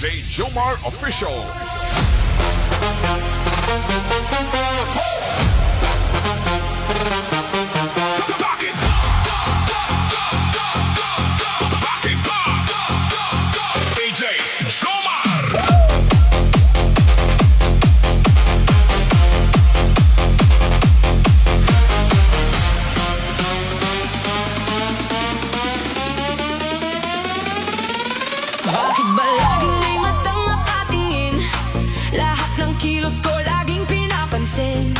DJ Jomar Official. Bakit ba laging may matang nakatingin? Lahat ng kilos ko laging pinapansin.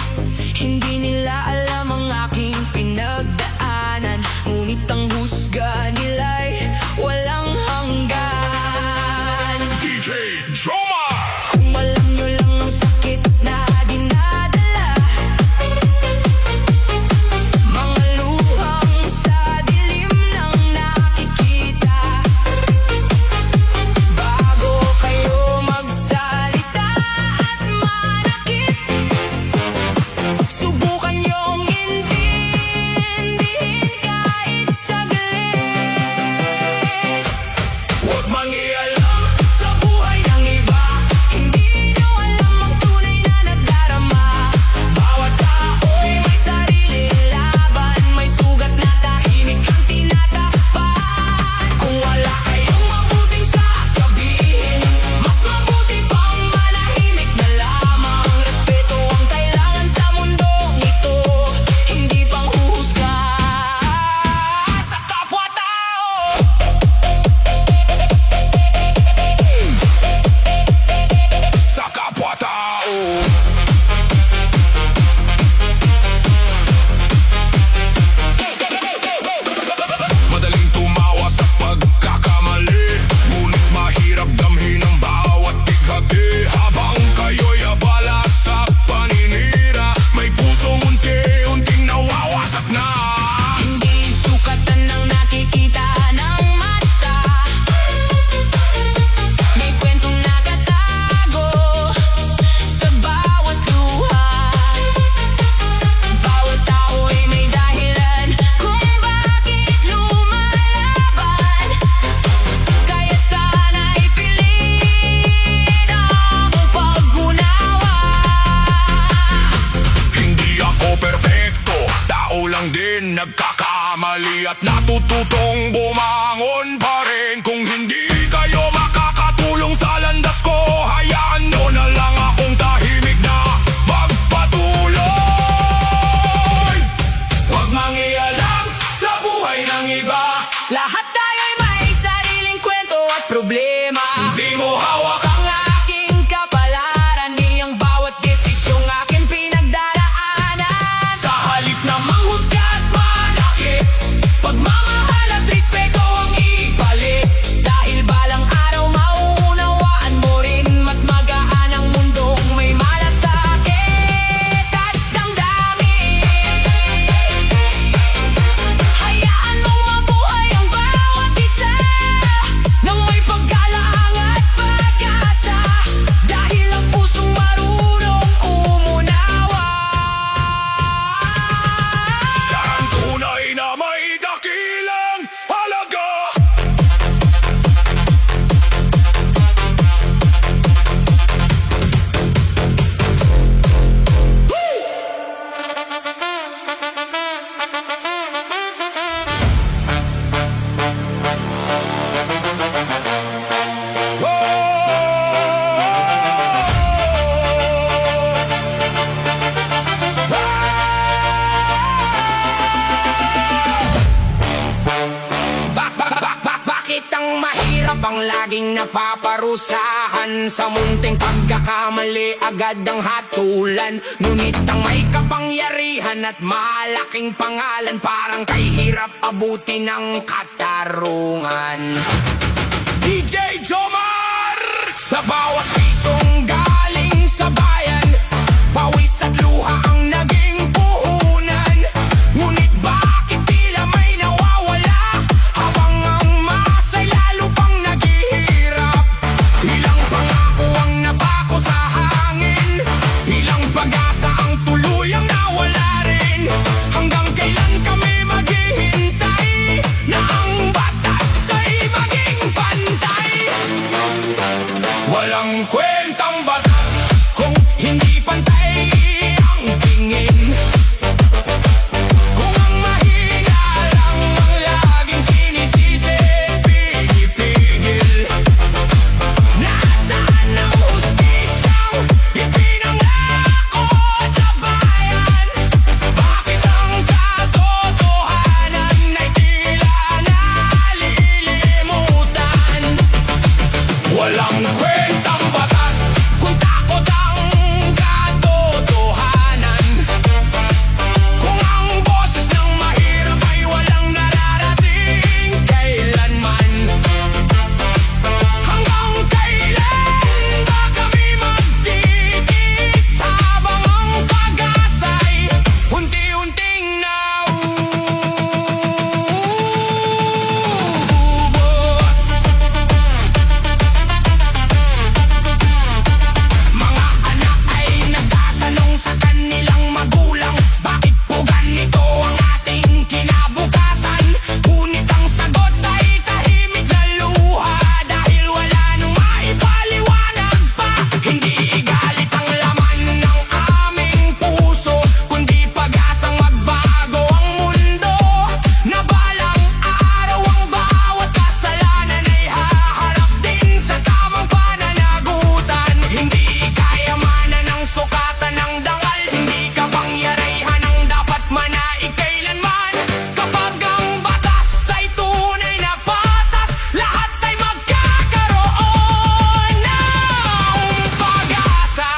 Hindi nila alam ang aking pinagdaanan, ngunit ang husga nila'y walang hanggan. DJ Jomar! Kung alam nyo lang ang sakit na dinadala, mga luhang sa dilim lang nakikita. Bago kayo magsalita at manakit, subukan niyong intindihin kahit saglit. Huwag mangialam sa buhay ng iba, hindi nyo alam ang tunay na nagdarama. Bawat tao'y may sariling laban, may sugat na tahimik ang tinatakpan. Kung wala kayong mabuting sasabihin, mas mabuti pang manahimik na lamang. Respeto ang kailangan sa mundong ito, hindi pang huhusga sa kapwa-tao. Sa kapwa-tao. Madaling tumawa sa pagkakamali, ngunit mahirap damhin ang bawat bighati. Habang kayo'y abala sa paninira, may pusong unti-unting nawawasak na. Hindi sukatan ng nakikita ng mata, may kwentong nakatago sa bawat luha. Bawat tao'y may dahilan kung bakit lumalaban, kaya sana'y piliin ang pag-unawa. Hindi ako perfecto, tao lang din nagkakamali at natututong bumangon pa rin. Kung hindi kayo makakatulong sa landas ko, hayaan nyo na lang akong tahimik na magpatuloy. Huwag mangialam sa buhay ng iba, Lahat tayo'y may sariling kwento at problema. hindi mo hawak Ang aking kapalaran, di ang bawat desisyong aking pinagdaraanan. sa halip na manghusga at manakit. Pagmamahal at respeto ang ibalik, dahil balang araw mauunawaan mo rin, mas magaan ang mundong may malasakit at damdamin. Hayaan mong mabuhay ang bawat isa nang may paggalang at pag-asa, dahil ang pusong marunong umunawa. Siya ang tunay na may dakilang halaga. Bakit ang mahirap ang laging napaparusahan? Sa munting pagkakamali agad ang hatulan, ngunit ang may kapangyarihan at malaking pangalan, parang kay hirap abutin ng katarungan. DJ Jomar! Sa bawat pisong galing sa bayan, pawis at luha ang naging puhunan. Ngunit bakit tila may nawawala, habang ang masa'y lalo pang naghihirap? Ilang pangako ang napako sa hangin, ilang pag-asa ang tuluyang nawala rin. Hanggang kailan kami maghihintay na ang batas ay maging pantay? Walang kwentang batas kung takot ang katotohanan. Kung ang boses ng mahirap ay walang nararating kailanman. Hanggang kailan ba kami magtitiis habang ang pag-asa'y unti-unting nauubos? Mga anak ay nagtatanong sa kanilang magulang, bakit po ganito ang ating kinabukasan? Ngunit ang sagot ay tahimik na luha, dahil wala nang maipaliwanag pa. Hindi galit ang laman ng aming puso, kundi pag-asang magbago ang mundo. Na balang araw ang bawat kasalanan ay haharap din sa tamang pananagutan. Hindi kayamanan ang sukatan ng dangal, hindi kapangyarihan ang dapat manaig kailanman. Kapag ang batas ay tunay na patas, lahat ay magkakaroon ng pag-asa.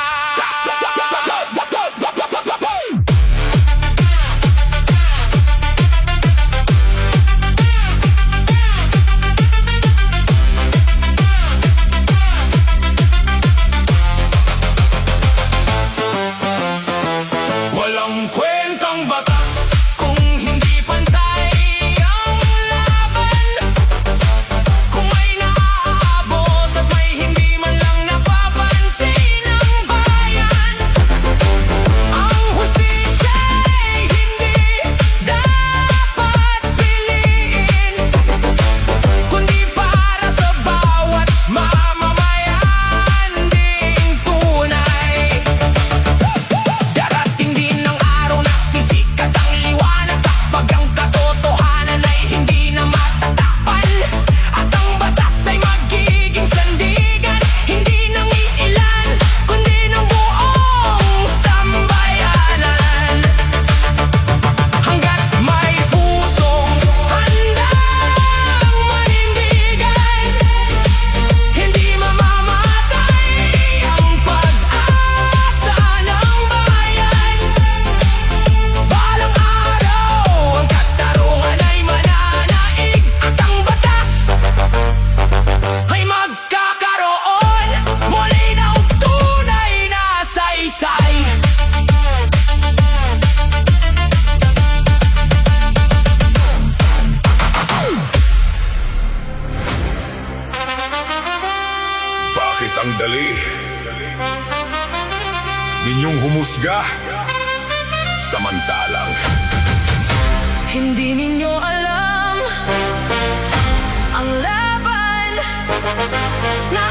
Walang kwentang batas kung hindi pantay ang laban. Kung may naaabot at may hindi man lang napapansin ng bayan, ang hustisya ay hindi dapat piliin, kundi para sa bawat mamamayan ding tunay. Darating din ang araw na sisikat ang liwanag, kapag ang katotohanan ay hindi na matatakpan. At ang batas ay magiging sandigan, hindi ng iilan, kundi ng buong sambayanan. Hanggat may pusong handang manindigan, hindi mamamatay ang pag-asa ng bayan. Balang araw ang katarungan ay mananaig, at ang batas ay magkakaroon muli ng tunay na saysay. Bakit ang dali ninyong humusga? Samantalang hindi ninyo alam ang laban na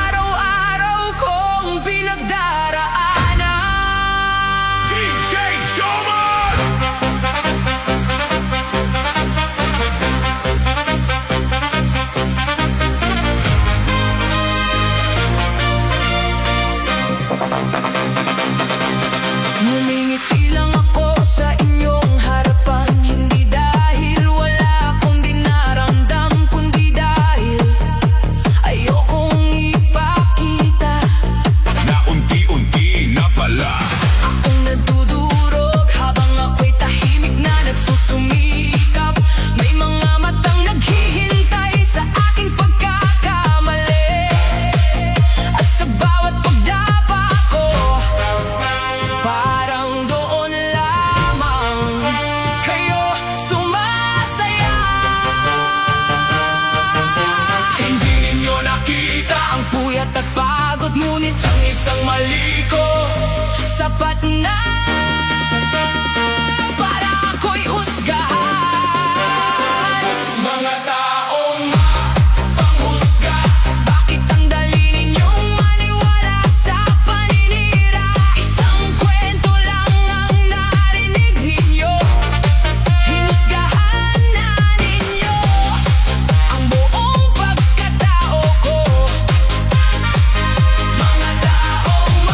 araw-araw kong pinagdaraanan. DJ Jomar! Ngumingiti lang ako sa inyong harapan, hindi dahil wala akong dinaramdam, kundi dahil ayokong ipakita na unti-unti na pala akong nadudurog habang ako'y tahimik na nagsusumikap. May mga matang naghihintay sa aking pagkakamali, at sa bawat pagdapa ko parang doon lamang kayo sumasaya. Hindi ninyo nakita ang puyat at pagod, ngunit ang isang mali ko sapat na para ako'y husgahan. Mga taong panghusga, bakit ang dali ninyong maniwala sa paninira? Isang kwento lang ang narinig ninyo, hinusgahan na ninyo ang buong pagkatao ko. Mga taong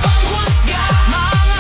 panghusga, mga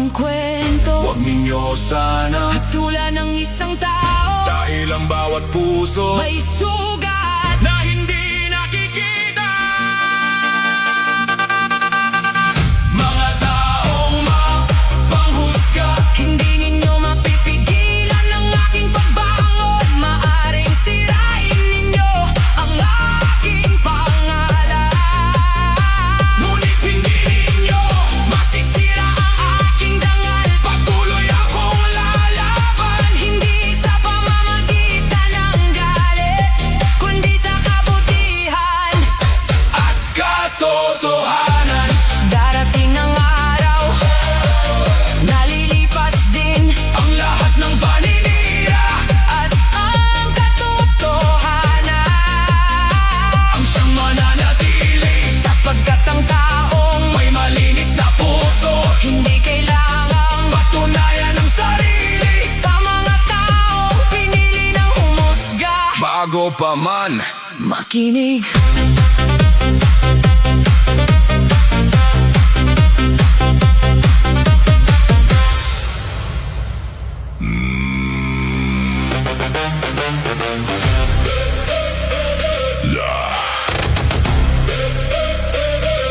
ang kwento. Huwag ninyo sana Hatulan ng isang tao, dahil ang bawat puso may sugat. na hindi nakikita. Mga taong mapanghusga, Hindi ninyo mapipigilan ang aking pagbangon. Maaring sirain ninyo ang aking pangalan, ngunit hindi ninyo masisira ang aking dangal. patuloy akong Lalaban, hindi sa pamamagitan ng galit, kundi sa kabutihan at katotohanan. Darating ang araw, nalilipas din Ang lahat ng paninira at ang katotohanan, ang siyang mananatili, sapagkat ang taong may malinis na puso, hindi kailangang patunayan ang sarili sa mga taong pinili ng humusga. bago pa man. Makinig.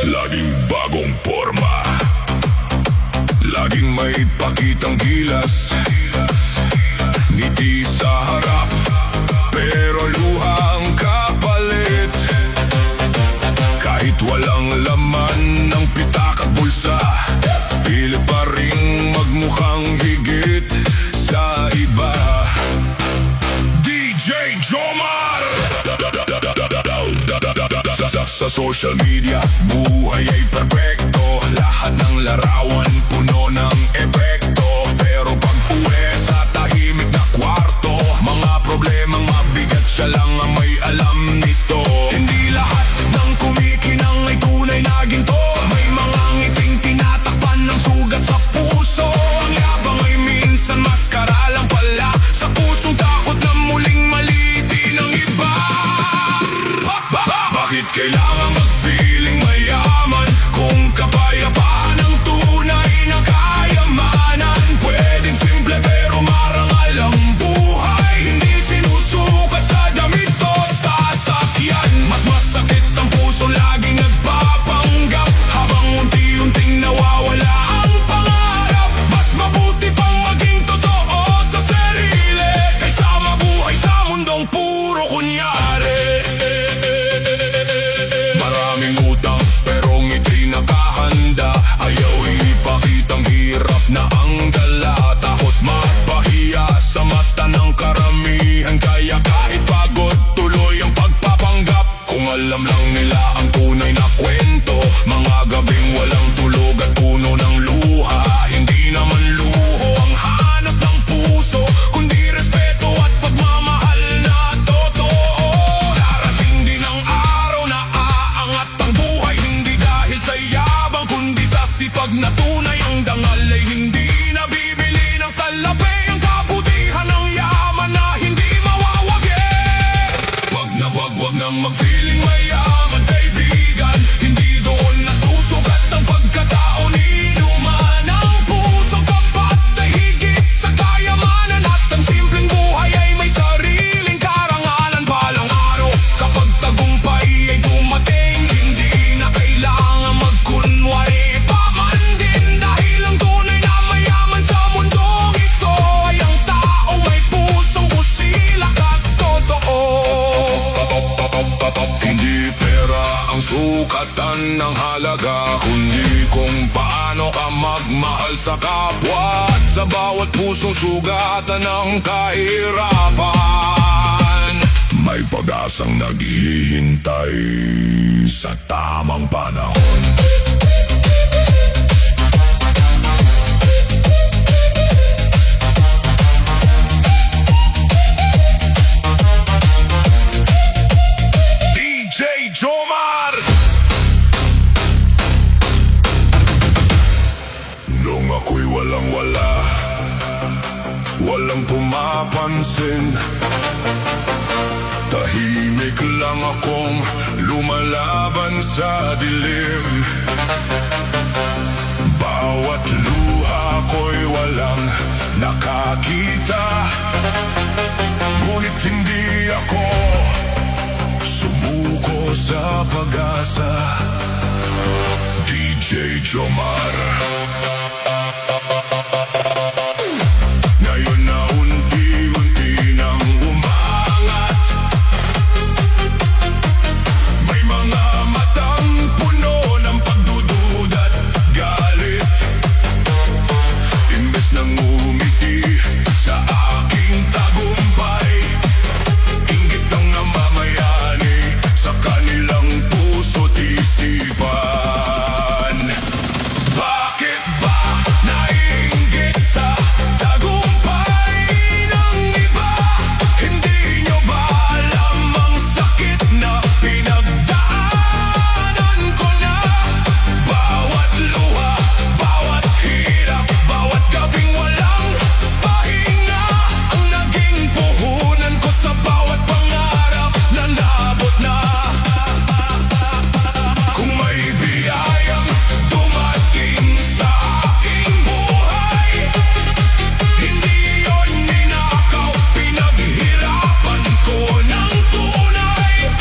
Laging bagong forma, laging may pakitang gilas, ngiti sa harap, pero luha ang kapalit. Kahit walang laman ng pitak at bulsa, pilit pa ring magmukhang higit sa iba. DJ Jomar! Sa social media, buhay ay perpekto, lahat ng larawan puno ng epekto. Pero pag uwi sa tahimik na kwarto, mga problemang mabigat, siya lang ang may alam nito. Hindi lahat ng kumikinang ay tunay na ginto, may mga ngiting tinatakpan ng sugat sa puso. Ang yabang ay minsan maskara lang pala, sa pusong takot na muling maliitin ng iba. Bakit kailangan mag-feeling mayaman kung kapayapaan ang tunay na kayamanan? Pwedeng simple pero marangal ang buhay, hindi sinusukat sa damit o sasakyan. Mas masakit ang puso laging nagpapanggap, habang unti-unting nawawala ang pangarap. Mas mabuti pang maging totoo sa sarili, kaysa mabuhay sa mundong puro kunyari. Maraming utang pero ngiti nakahanda, ayaw ipakitang hirap na ang dala. Takot mapahiya sa mata ng karamihan, kaya kahit pagod tuloy ang pagpapanggap. Kung alam lang nila ang tunay na kwento, mga gabing walang tulog at puno ng luha. Hindi naman luho ang hanap ng puso, kundi respeto at pagmamahal na totoo. Darating din ang araw na aangat ang buhay, hindi dahil sa yabang kundi sa sipag na tunay. Ang dangal ay hindi nabibili ng salapi, ang kabutihan ng yaman na hindi mawawagi. Wag nang mag-feeling mayaman, kaibigan, hindi doon nasusugat ang pagkatao ni Numan. Ang pusong tapat ay higit sa kayamanan, at ang simpleng buhay ay may sariling karangalan. Balang araw, kapag tagumpay ay dumating, hindi na kailangan magkunwari pa man din, dahil ang tunay na mayaman sa mundong ito ay ang taong may pusong busilak at totoo. Hindi pera ang sukatan ng halaga, kundi kung paano ka magmahal sa kapwa, at sa bawat pusong sugatan ng kahirapan. May pag-asang naghihintay sa tamang panahon. DJ Jomar! Nung ako'y walang-wala, walang pumapansin, tahimik lang akong lumalaban sa dilim. Bawat luha ko lugar. Ngayon na unti-unti nang umangat, may mga matang puno ng pagdududa't galit. Imbes nang umiti sa aking tagumpay, inggit ang namamayani sa kanilang puso't isipan. Bakit ba naiinggit sa tagumpay ng iba? Hindi nyo ba alam ang sakit na pinagdaanan ko na? Bawat luha, bawat hirap, bawat gabing walang pahinga ang naging puhunan ko sa bawat pangarap na naabot na. Kung may biyayang dumating sa aking buhay, hindi yun ninakaw, pinaghirapan ko ng tunay.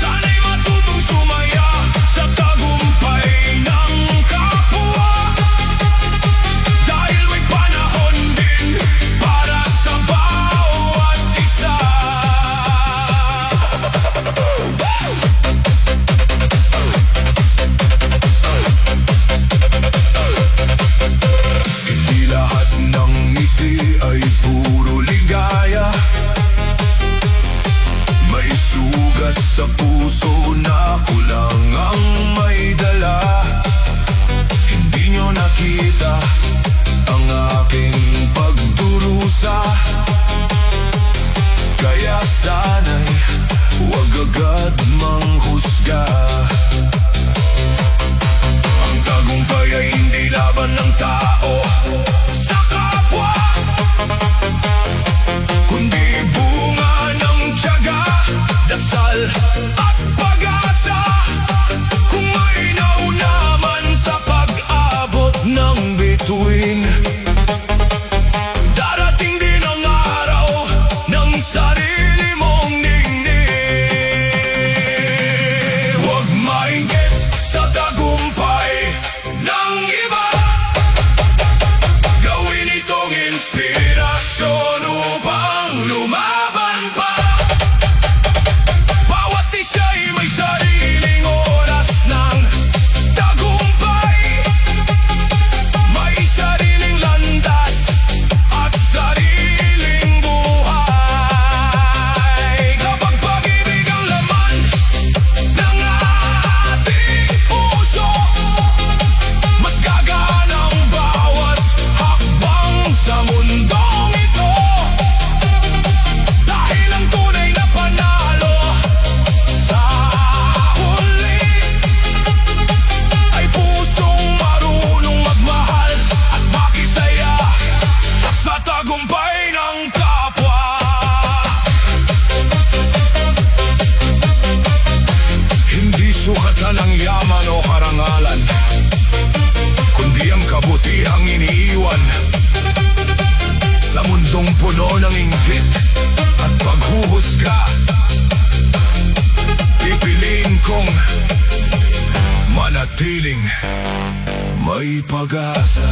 Sana'y matutong sumaya sa tagumpay ng kapwa, dahil may panahon din para sa bawat isa. Hindi lahat ng ngiti ay puro ligaya. May sugat sa puso na kulang ang may dala. Hindi nyo nakita ang aking pagdurusa, kaya sana'y huwag agad manghusga. Ang tagumpay ay hindi laban ng tao sa kapwa, kundi bunga ng tiyaga, dasal at pag-asa. Kung may nauna man sa pag-abot ng bituin, darating din ang araw ng sarili mong ningning. Huwag mainggit sa tagumpay ng iba, gawin itong inspirasyon upang lumaban pa. Bawat isa'y may sariling oras ng tagumpay, may sariling landas at sariling buhay. Kapag pag-ibig ang laman ng ating puso, mas gagaan ang bawat hakbang sa mundong ito. Dahil ang tunay na panalo sa huli ay pusong marunong magmahal at makisaya sa tagumpay ng kapwa. Hindi sukatan ang yaman o karangalan, kundi ang kabutihang iniiwan sa mundong puno ng inggit at paghuhusga. Pipiliin kong manatiling may pag-asa.